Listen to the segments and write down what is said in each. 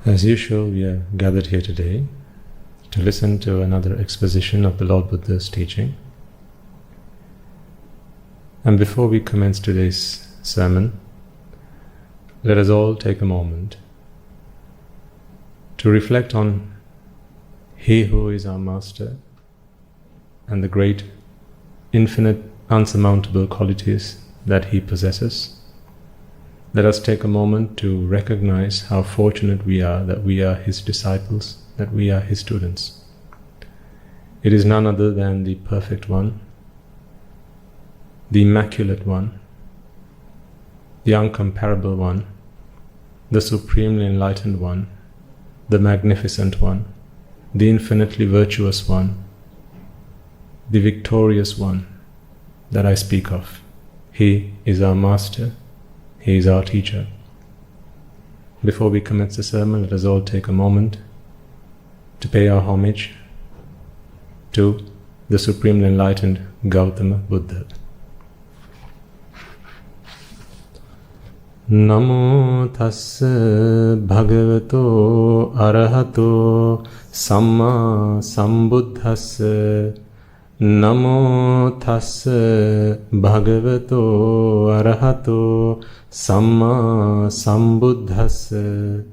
As usual, we are gathered here today to listen to another exposition of the Lord Buddha's teaching. And before we commence today's sermon, let us all take a moment to reflect on He who is our Master and the great, infinite, unsurmountable qualities that He possesses. Let us take a moment to recognize how fortunate we are that we are His disciples, that we are His students. It is none other than the Perfect One, the Immaculate One, the Uncomparable One, the Supremely Enlightened One, the Magnificent One, the Infinitely Virtuous One, the Victorious One that I speak of. He is our Master. He is our teacher. Before we commence the sermon, let us all take a moment to pay our homage to the Supremely Enlightened Gautama Buddha. Namo tassa bhagavato arahato samma sambuddhassa. Namo tassa bhagavato arahato samma sambuddhassa.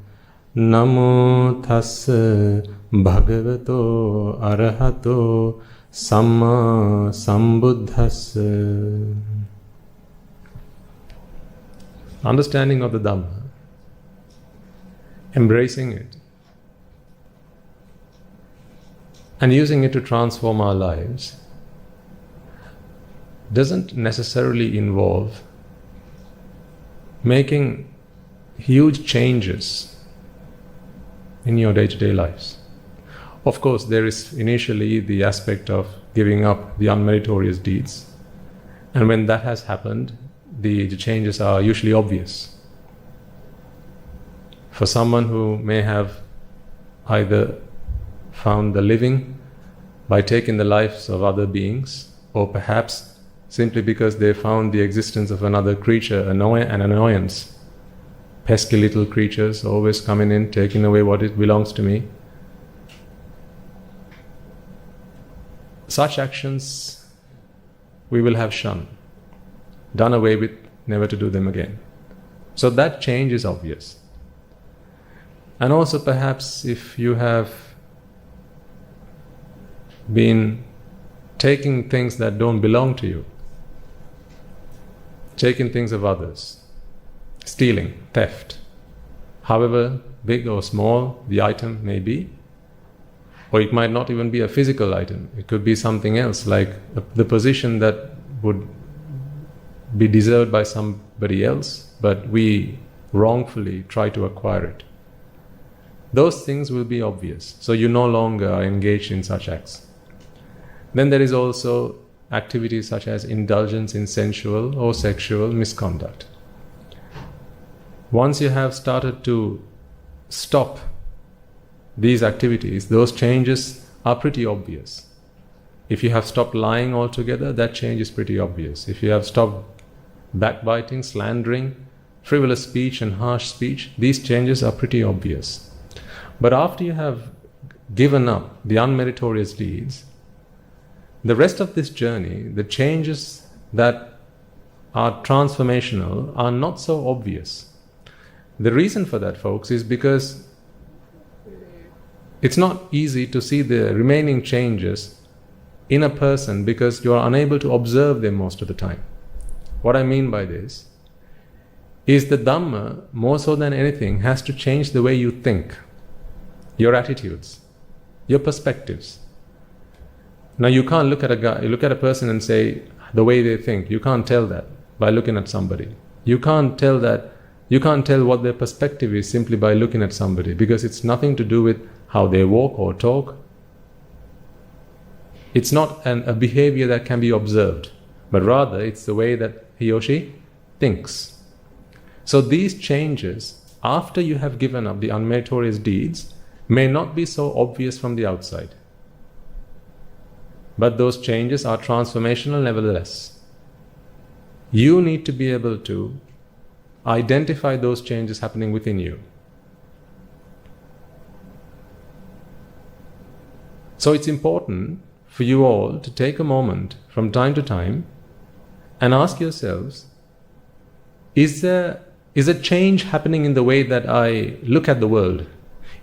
Namo tassa bhagavato arahato samma sambuddhassa. Understanding of the Dhamma, embracing it, and using it to transform our lives doesn't necessarily involve making huge changes in your day-to-day lives. Of course, there is initially the aspect of giving up the unmeritorious deeds, and when that has happened, the changes are usually obvious. For someone who may have either found the living by taking the lives of other beings, or perhaps simply because they found the existence of another creature an annoyance. Pesky little creatures always coming in, taking away what it belongs to me. Such actions we will have shunned, done away with, never to do them again. So that change is obvious. And also perhaps if you have been taking things that don't belong to you, taking things of others, stealing, theft, however big or small the item may be, or it might not even be a physical item, it could be something else, like the position that would be deserved by somebody else, but we wrongfully try to acquire it. Those things will be obvious, so you no longer are engaged in such acts. Then there is also activities such as indulgence in sensual or sexual misconduct. Once you have started to stop these activities, those changes are pretty obvious. If you have stopped lying altogether, that change is pretty obvious. If you have stopped backbiting, slandering, frivolous speech and harsh speech, these changes are pretty obvious. But after you have given up the unmeritorious deeds, the rest of this journey, the changes that are transformational are not so obvious. The reason for that, folks, is because it's not easy to see the remaining changes in a person because you are unable to observe them most of the time. What I mean by this is the Dhamma, more so than anything, has to change the way you think, your attitudes, your perspectives. Now you can't look at a person and say the way they think. You can't tell that by looking at somebody. You can't tell what their perspective is simply by looking at somebody, because it's nothing to do with how they walk or talk. It's not a behavior that can be observed, but rather it's the way that he or she thinks. So these changes, after you have given up the unmeritorious deeds, may not be so obvious from the outside. But those changes are transformational nevertheless. You need to be able to identify those changes happening within you. So it's important for you all to take a moment from time to time and ask yourselves, is a change happening in the way that I look at the world?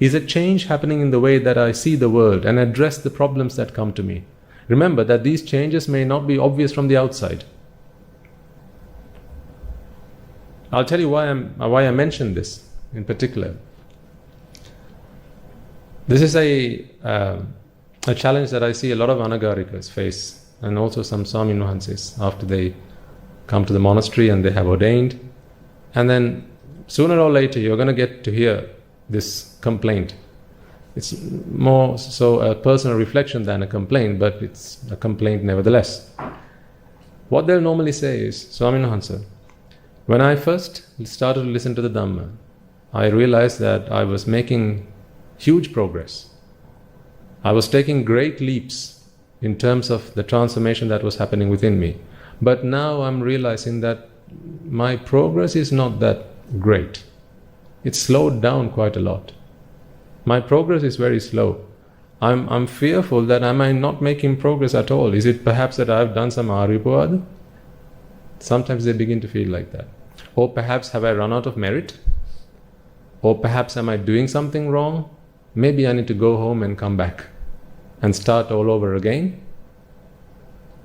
Is a change happening in the way that I see the world and address the problems that come to me? Remember that these changes may not be obvious from the outside. I'll tell you why I mentioned this in particular. This is a challenge that I see a lot of Anagarikas face, and also some Swami Nuhansis after they come to the monastery and they have ordained. And then sooner or later you're going to get to hear this complaint. It's more so a personal reflection than a complaint, but it's a complaint nevertheless. What they'll normally say is, Swami Nuhansa, when I first started to listen to the Dhamma, I realized that I was making huge progress. I was taking great leaps in terms of the transformation that was happening within me. But now I'm realizing that my progress is not that great. It's slowed down quite a lot. My progress is very slow. I'm fearful that am I not making progress at all? Is it perhaps that I've done some Aripavada? Sometimes they begin to feel like that. Or perhaps have I run out of merit? Or perhaps am I doing something wrong? Maybe I need to go home and come back and start all over again.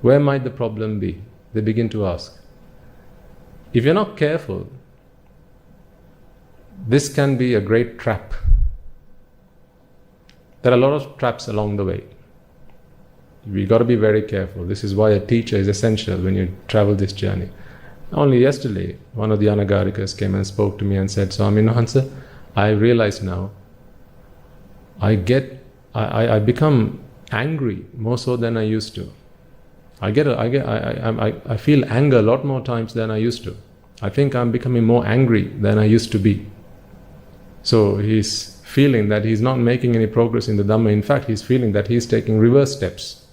Where might the problem be? They begin to ask. If you're not careful, this can be a great trap. There are a lot of traps along the way. We've got to be very careful. This is why a teacher is essential when you travel this journey. Only yesterday, one of the Anagarikas came and spoke to me and said, Swami Nuhansa, I realize now, I become angry more so than I used to. I feel anger a lot more times than I used to. I think I'm becoming more angry than I used to be. So he's feeling that he's not making any progress in the Dhamma. In fact, he's feeling that he's taking reverse steps.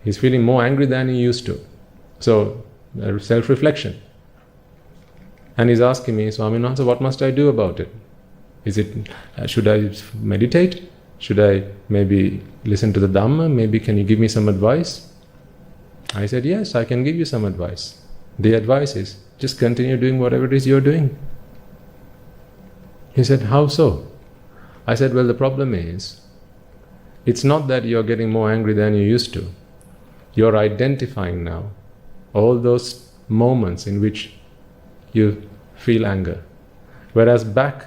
He's feeling more angry than he used to. So, self-reflection. And he's asking me, Swami Nuhansa, what must I do about it? Should I meditate? Should I maybe listen to the Dhamma? Maybe can you give me some advice? I said, yes, I can give you some advice. The advice is, just continue doing whatever it is you're doing. He said, how so? I said, well, the problem is, it's not that you're getting more angry than you used to. You're identifying now all those moments in which you feel anger. Whereas back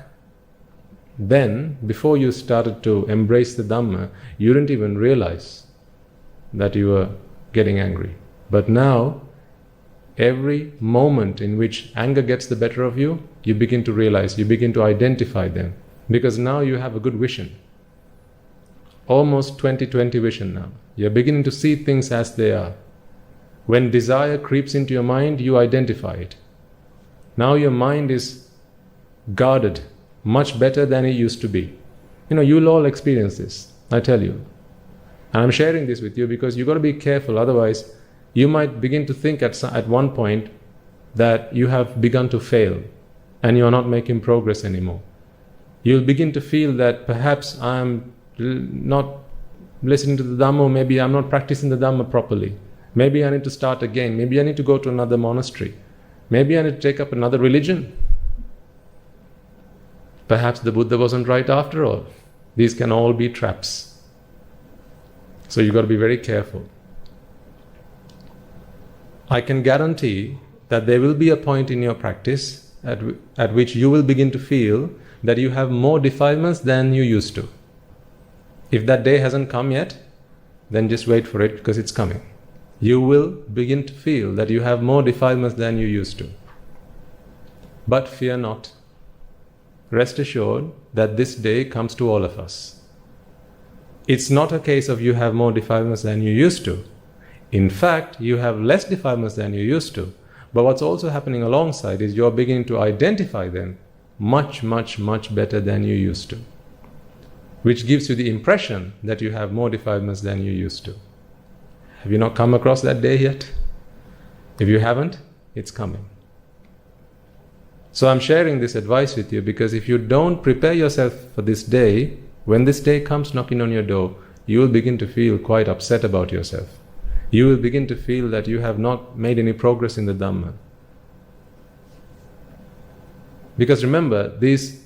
then, before you started to embrace the Dhamma, you didn't even realize that you were getting angry. But now, every moment in which anger gets the better of you, you begin to realize, you begin to identify them. Because now you have a good vision. Almost 20/20 vision now. You're beginning to see things as they are. When desire creeps into your mind, you identify it. Now your mind is guarded much better than it used to be. You'll all experience this, I tell you. And I'm sharing this with you because you've got to be careful, otherwise you might begin to think at one point that you have begun to fail and you're not making progress anymore. You'll begin to feel that perhaps I'm not listening to the Dhamma, maybe I'm not practicing the Dhamma properly. Maybe I need to start again. Maybe I need to go to another monastery. Maybe I need to take up another religion. Perhaps the Buddha wasn't right after all. These can all be traps. So you've got to be very careful. I can guarantee that there will be a point in your practice at which you will begin to feel that you have more defilements than you used to. If that day hasn't come yet, then just wait for it because it's coming. You will begin to feel that you have more defilements than you used to. But fear not. Rest assured that this day comes to all of us. It's not a case of you have more defilements than you used to. In fact, you have less defilements than you used to. But what's also happening alongside is you're beginning to identify them much, much, much better than you used to. Which gives you the impression that you have more defilements than you used to. Have you not come across that day yet? If you haven't, it's coming. So I'm sharing this advice with you because if you don't prepare yourself for this day, when this day comes knocking on your door, you will begin to feel quite upset about yourself. You will begin to feel that you have not made any progress in the Dhamma. Because remember, these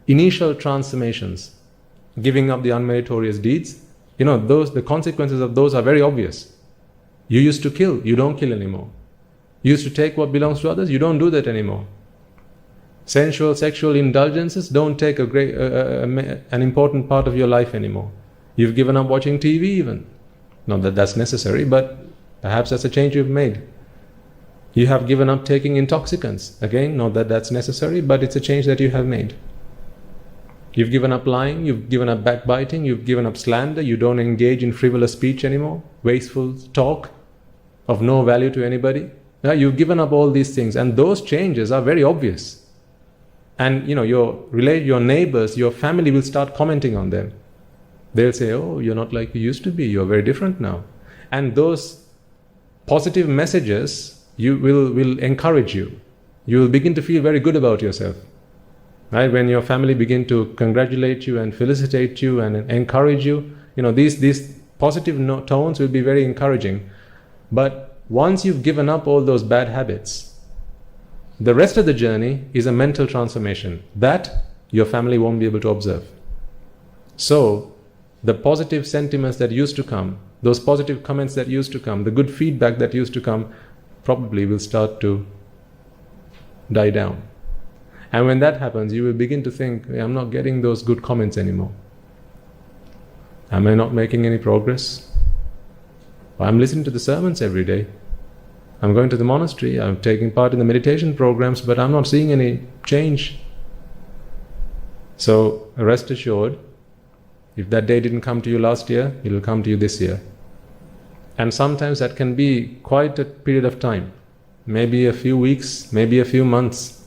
initial transformations, giving up the unmeritorious deeds, the consequences of those are very obvious. You used to kill, you don't kill anymore. You used to take what belongs to others, you don't do that anymore. Sensual, sexual indulgences don't take an important part of your life anymore. You've given up watching TV even. Not that that's necessary, but perhaps that's a change you've made. You have given up taking intoxicants. Again, not that that's necessary, but it's a change that you have made. You've given up lying, you've given up backbiting, you've given up slander, you don't engage in frivolous speech anymore, wasteful talk of no value to anybody. Now, you've given up all these things, and those changes are very obvious. And your neighbors, your family will start commenting on them. They'll say, oh, you're not like you used to be, you're very different now. And those positive messages will encourage you. You will begin to feel very good about yourself. Right? When your family begin to congratulate you and felicitate you and encourage you, these positive tones will be very encouraging. But once you've given up all those bad habits, the rest of the journey is a mental transformation that your family won't be able to observe. So, the positive sentiments that used to come, those positive comments that used to come, the good feedback that used to come, probably will start to die down. And when that happens, you will begin to think, I'm not getting those good comments anymore. Am I not making any progress? I'm listening to the sermons every day. I'm going to the monastery, I'm taking part in the meditation programs, but I'm not seeing any change. So rest assured, if that day didn't come to you last year, it will come to you this year. And sometimes that can be quite a period of time, maybe a few weeks, maybe a few months,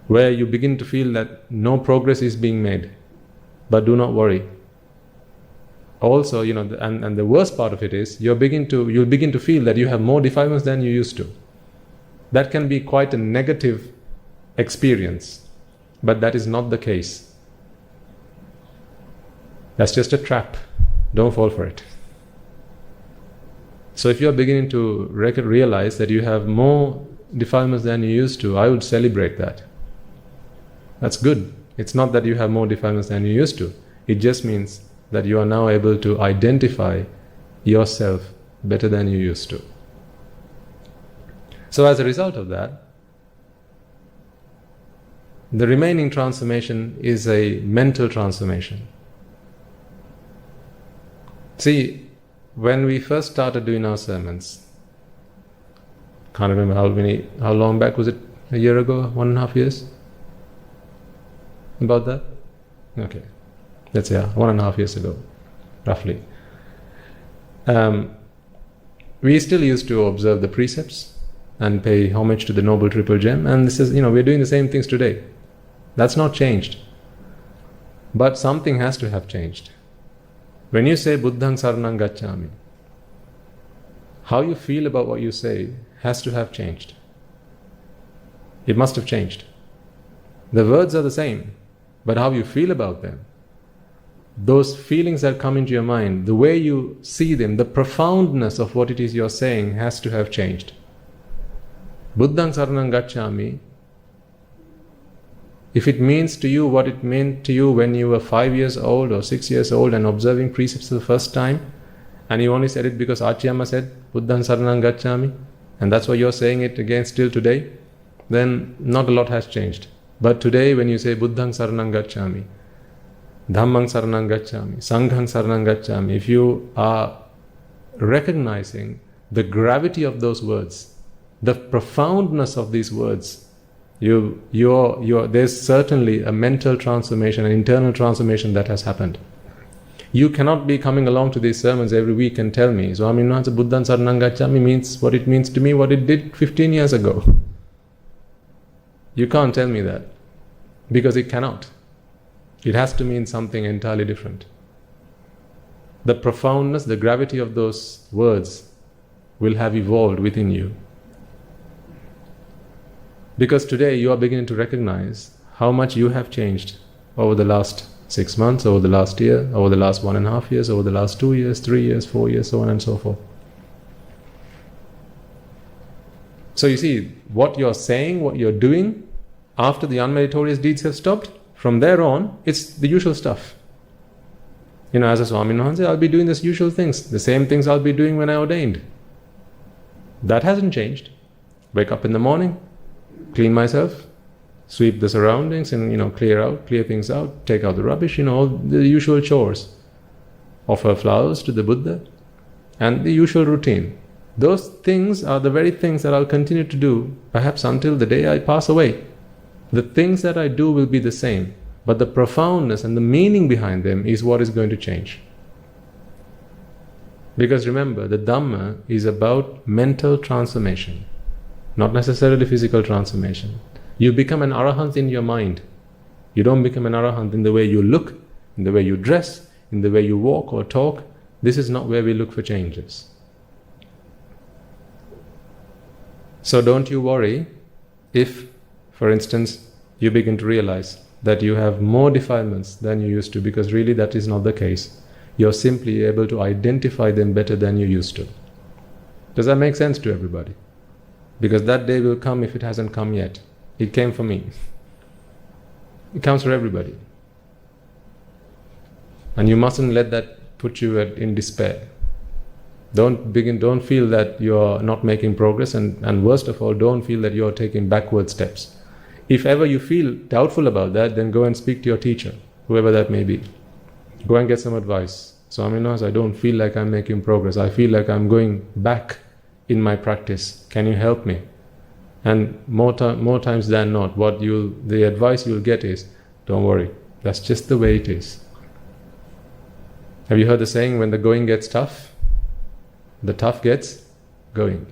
where you begin to feel that no progress is being made. But do not worry. Also, and the worst part of it is, you'll begin to feel that you have more defilements than you used to. That can be quite a negative experience, but that is not the case. That's just a trap. Don't fall for it. So if you're beginning to realize that you have more defilements than you used to, I would celebrate that. That's good. It's not that you have more defilements than you used to. It just means that you are now able to identify yourself better than you used to. So as a result of that, the remaining transformation is a mental transformation. See, when we first started doing our sermons, can't remember how long back was it? A year ago? 1.5 years? About that? Okay. Let's say 1.5 years ago, roughly. We still used to observe the precepts and pay homage to the Noble Triple Gem, and this is, we're doing the same things today. That's not changed. But something has to have changed. When you say Buddhang Saranang Gacchami, how you feel about what you say has to have changed. It must have changed. The words are the same, but how you feel about them, those feelings that come into your mind, the way you see them, the profoundness of what it is you're saying has to have changed. Buddhang Saranang Gacchami, if it means to you what it meant to you when you were 5 years old or 6 years old and observing precepts for the first time, and you only said it because Achyama said Buddhang Saranang Gacchami, and that's why you're saying it again still today, then not a lot has changed. But today when you say Buddhang Saranang Gacchami, Dhammang Saranang Gacchami, Sanghang Saranang Gacchami, if you are recognizing the gravity of those words, the profoundness of these words, there's certainly a mental transformation, an internal transformation that has happened. You cannot be coming along to these sermons every week and tell me, Swaminatha Buddhang Saranang Gacchami means what it means to me, what it did 15 years ago. You can't tell me that, because it cannot. It has to mean something entirely different. The profoundness, the gravity of those words will have evolved within you. Because today you are beginning to recognize how much you have changed over the last 6 months, over the last year, over the last 1.5 years, over the last 2 years, 3 years, 4 years, so on and so forth. So you see, what you're saying, what you're doing, after the unmeritorious deeds have stopped, from there on, it's the usual stuff. As a Swami said, I'll be doing the usual things, the same things I'll be doing when I ordained. That hasn't changed. Wake up in the morning, clean myself, sweep the surroundings and, clear things out, take out the rubbish, all the usual chores. Offer flowers to the Buddha, and the usual routine. Those things are the very things that I'll continue to do, perhaps until the day I pass away. The things that I do will be the same, but the profoundness and the meaning behind them is what is going to change. Because remember, the Dhamma is about mental transformation, not necessarily physical transformation. You become an arahant in your mind. You don't become an arahant in the way you look, in the way you dress, in the way you walk or talk. This is not where we look for changes. So don't you worry if, for instance, you begin to realize that you have more defilements than you used to, because really that is not the case. You're simply able to identify them better than you used to. Does that make sense to everybody? Because that day will come if it hasn't come yet. It came for me. It comes for everybody. And you mustn't let that put you in despair. Don't feel that you're not making progress, and worst of all, don't feel that you're taking backward steps. If ever you feel doubtful about that, then go and speak to your teacher, whoever that may be. Go and get some advice. Swami knows, I don't feel like I'm making progress. I feel like I'm going back in my practice. Can you help me? And more times than not, the advice you'll get is, don't worry, that's just the way it is. Have you heard the saying, when the going gets tough, the tough gets going?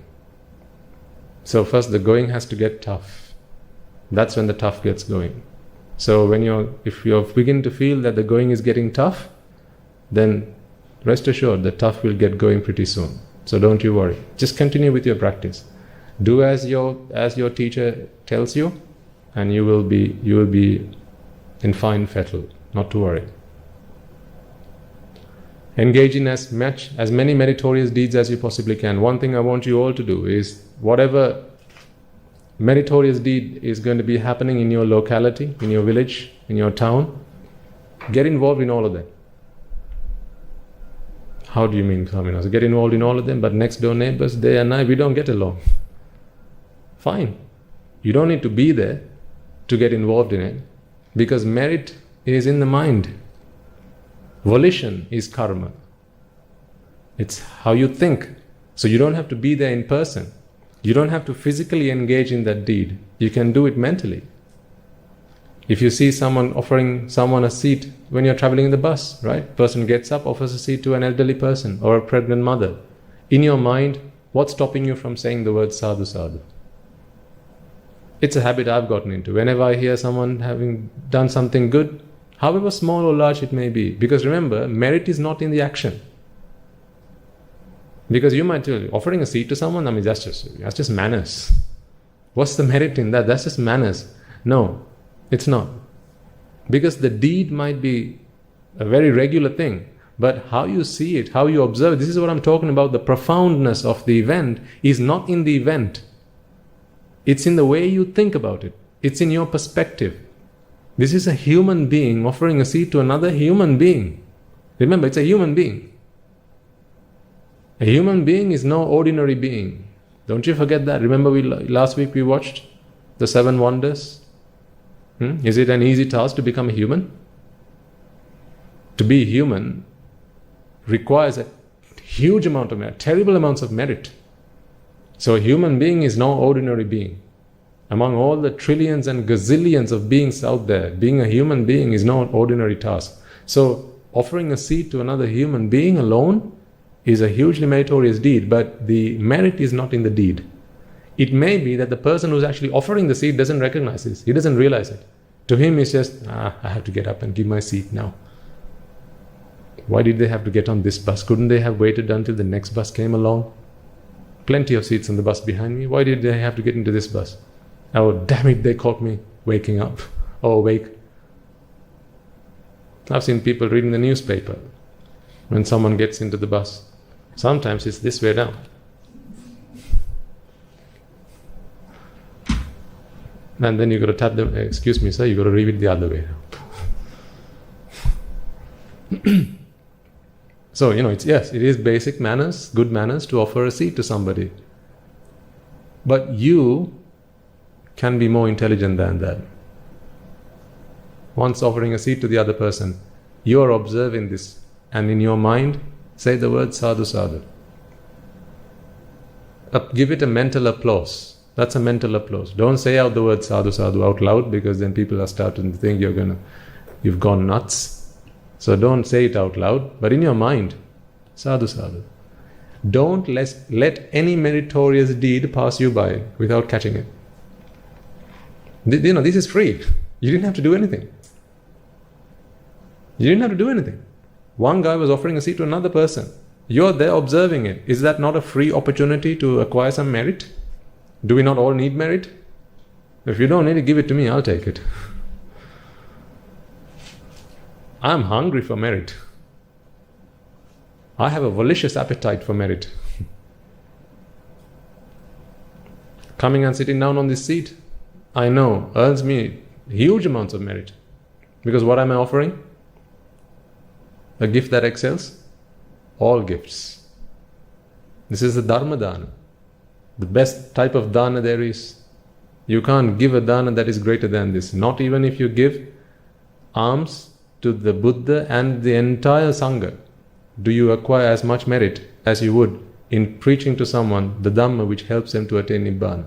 So first the going has to get tough. That's when the tough gets going. So if you begin to feel that the going is getting tough, then rest assured the tough will get going pretty soon. So don't you worry. Just continue with your practice. Do as your teacher tells you, and you will be in fine fettle. Not to worry. Engage in as many meritorious deeds as you possibly can. One thing I want you all to do is, whatever meritorious deed is going to be happening in your locality, in your village, in your town, get involved in all of them. How do you mean, Swaminas? Get involved in all of them, but next door neighbors, day and night, we don't get along. Fine. You don't need to be there to get involved in it, because merit is in the mind. Volition is karma. It's how you think. So you don't have to be there in person. You don't have to physically engage in that deed. You can do it mentally. If you see someone offering someone a seat when you're traveling in the bus, right? Person gets up, offers a seat to an elderly person or a pregnant mother. In your mind, what's stopping you from saying the word sadhu sadhu? It's a habit I've gotten into. Whenever I hear someone having done something good, however small or large it may be, because remember, merit is not in the action. Because you might tell, offering a seat to someone, that's just manners. What's the merit in that? That's just manners. No, it's not. Because the deed might be a very regular thing, but how you see it, how you observe it, this is what I'm talking about. The profoundness of the event is not in the event. It's in the way you think about it. It's in your perspective. This is a human being offering a seat to another human being. Remember, it's a human being. A human being is no ordinary being. Don't you forget that. Remember last week we watched the 7 wonders? Is it an easy task to become a human? To be human requires a huge amount of merit, terrible amounts of merit. So a human being is no ordinary being. Among all the trillions and gazillions of beings out there, being a human being is no ordinary task. So offering a seat to another human being alone is a hugely meritorious deed, but the merit is not in the deed. It may be that the person who's actually offering the seat doesn't recognize this. He doesn't realize it. To him, it's just, I have to get up and give my seat now. Why did they have to get on this bus? Couldn't they have waited until the next bus came along? Plenty of seats on the bus behind me. Why did they have to get into this bus? Oh, damn it, they caught me waking up or awake. I've seen people reading the newspaper when someone gets into the bus. Sometimes it's this way down. And then you got to tap them, excuse me sir, you got to read it the other way down. So, it is basic manners, good manners to offer a seat to somebody. But you can be more intelligent than that. Once offering a seat to the other person, you are observing this, and in your mind, say the word sadhu sadhu. Give it a mental applause. That's a mental applause. Don't say out the word sadhu sadhu out loud, because then people are starting to think you've gone nuts. So don't say it out loud, but in your mind, sadhu sadhu. Don't let any meritorious deed pass you by without catching it. This is free. You didn't have to do anything. You didn't have to do anything. One guy was offering a seat to another person. You're there observing it. Is that not a free opportunity to acquire some merit? Do we not all need merit? If you don't need it, give it to me, I'll take it. I'm hungry for merit. I have a malicious appetite for merit. Coming and sitting down on this seat, I know, earns me huge amounts of merit. Because what am I offering? A gift that excels all gifts. This is the Dharma Dana. The best type of dana there is. You can't give a dana that is greater than this. Not even if you give alms to the Buddha and the entire Sangha, do you acquire as much merit as you would in preaching to someone the Dhamma which helps them to attain Nibbana.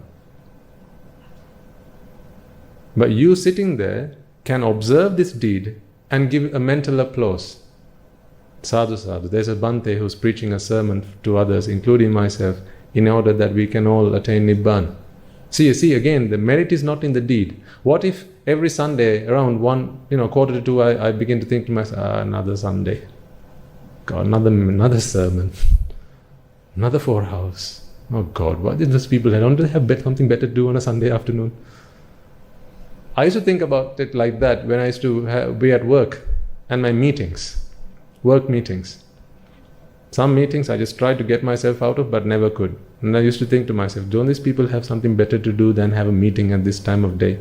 But you sitting there can observe this deed and give a mental applause. Sadhu sadhu. There's a Bhante who's preaching a sermon to others, including myself, in order that we can all attain Nibbana. See again, the merit is not in the deed. What if every Sunday around 1:45, I begin to think to myself, another Sunday, God, another sermon, another 4 hours. Oh God, what did those people don't they have something better to do on a Sunday afternoon? I used to think about it like that when I used to be at work and my work meetings. Some meetings I just tried to get myself out of, but never could. And I used to think to myself, don't these people have something better to do than have a meeting at this time of day?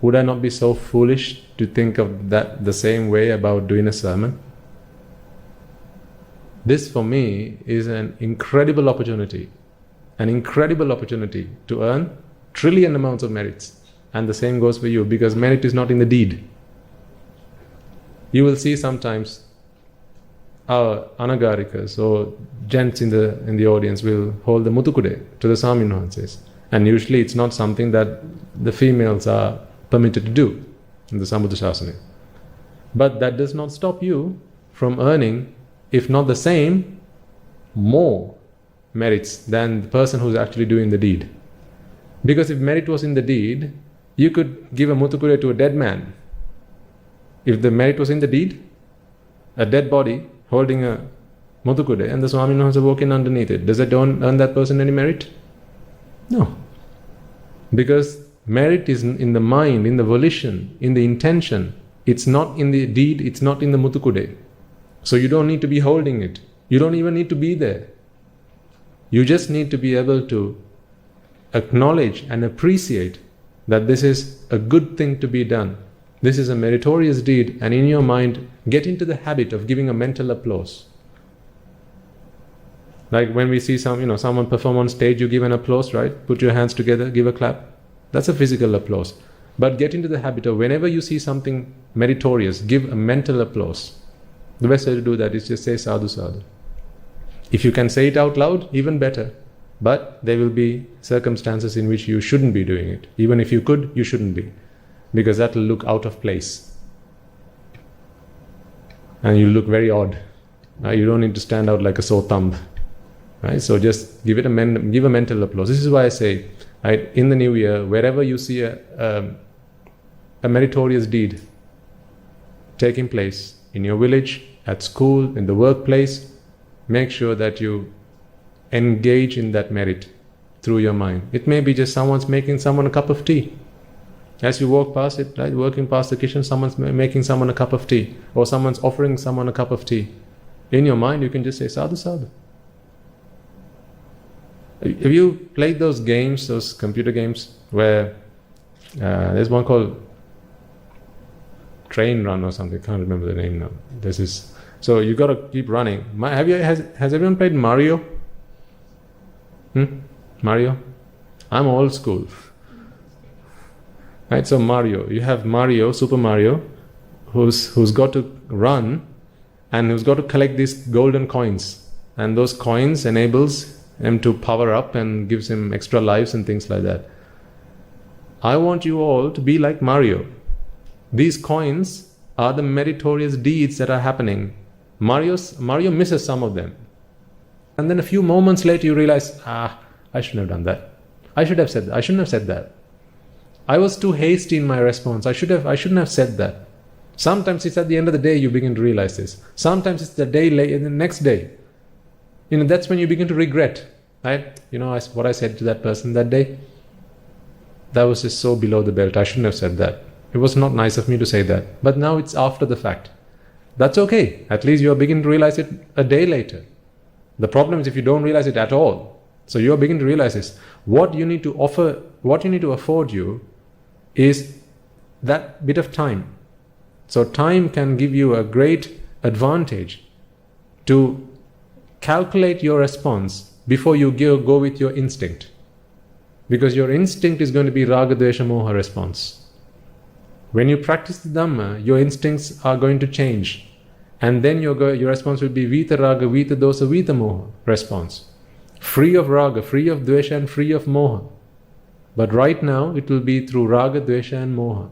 Would I not be so foolish to think of that the same way about doing a sermon? This for me is an incredible opportunity to earn trillion amounts of merits. And the same goes for you, because merit is not in the deed. You will see sometimes our anagarikas or gents in the audience will hold the mutukude to the Swamin Wahanses. And usually it's not something that the females are permitted to do in the Sambuddha Shasana. But that does not stop you from earning, if not the same, more merits than the person who's actually doing the deed. Because if merit was in the deed, you could give a mutukude to a dead man. If the merit was in the deed, a dead body holding a mutukude and the Swamin Wahanse walking underneath it, does that earn that person any merit? No. Because merit is in the mind, in the volition, in the intention. It's not in the deed, it's not in the mutukude. So you don't need to be holding it. You don't even need to be there. You just need to be able to acknowledge and appreciate that this is a good thing to be done. This is a meritorious deed, and in your mind, get into the habit of giving a mental applause. Like when we see someone perform on stage, you give an applause, right? Put your hands together, give a clap. That's a physical applause. But get into the habit of whenever you see something meritorious, give a mental applause. The best way to do that is just say sadhu sadhu. If you can say it out loud, even better. But there will be circumstances in which you shouldn't be doing it. Even if you could, you shouldn't be. Because that will look out of place. And you look very odd. You don't need to stand out like a sore thumb. Right? So just give a mental applause. This is why I say, right, in the new year, wherever you see a meritorious deed taking place, in your village, at school, in the workplace, make sure that you engage in that merit through your mind. It may be just someone's making someone a cup of tea. As you walk past it, right, working past the kitchen, someone's making someone a cup of tea, or someone's offering someone a cup of tea. In your mind, you can just say, sadhu, sadhu. Have you played those games, those computer games, where there's one called Train Run or something, I can't remember the name now. So you got to keep running. Has everyone played Mario? Mario? I'm old school. Right, so Mario, you have Mario, Super Mario, who's got to run and who's got to collect these golden coins, and those coins enables him to power up and gives him extra lives and things like that. I want you all to be like Mario. These coins are the meritorious deeds that are happening. Mario misses some of them, and then a few moments later you realize, I shouldn't have done that. I shouldn't have said that. I was too hasty in my response. I shouldn't have said that. Sometimes it's at the end of the day you begin to realize this. Sometimes it's the next day. That's when you begin to regret, right? What I said to that person that day, that was just so below the belt. I shouldn't have said that. It was not nice of me to say that. But now it's after the fact. That's okay. At least you are beginning to realize it a day later. The problem is if you don't realize it at all. So you are beginning to realize this. What you need to afford you is that bit of time. So time can give you a great advantage to calculate your response before you go with your instinct. Because your instinct is going to be raga, dvesha, moha response. When you practice the Dhamma, your instincts are going to change. And then your response will be vita raga, vita dosa, vita moha response. Free of raga, free of dvesha, and free of moha. But right now, it will be through raga, dvesha, and moha.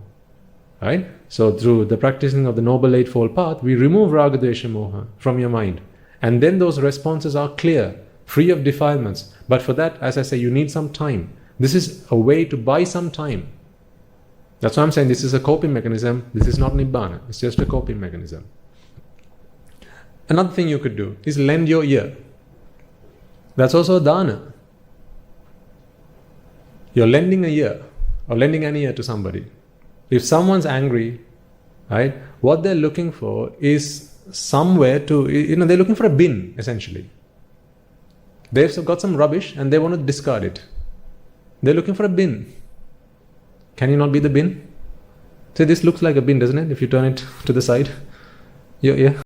Right? So through the practicing of the Noble Eightfold Path, we remove raga, dvesha, moha from your mind. And then those responses are clear, free of defilements. But for that, as I say, you need some time. This is a way to buy some time. That's why I'm saying this is a coping mechanism. This is not Nibbana. It's just a coping mechanism. Another thing you could do is lend your ear. That's also a dana. You're lending a ear or lending an ear to somebody. If someone's angry, right, what they're looking for is somewhere they're looking for a bin, essentially. They've got some rubbish and they want to discard it. They're looking for a bin. Can you not be the bin? See, this looks like a bin, doesn't it? If you turn it to the side. Yeah.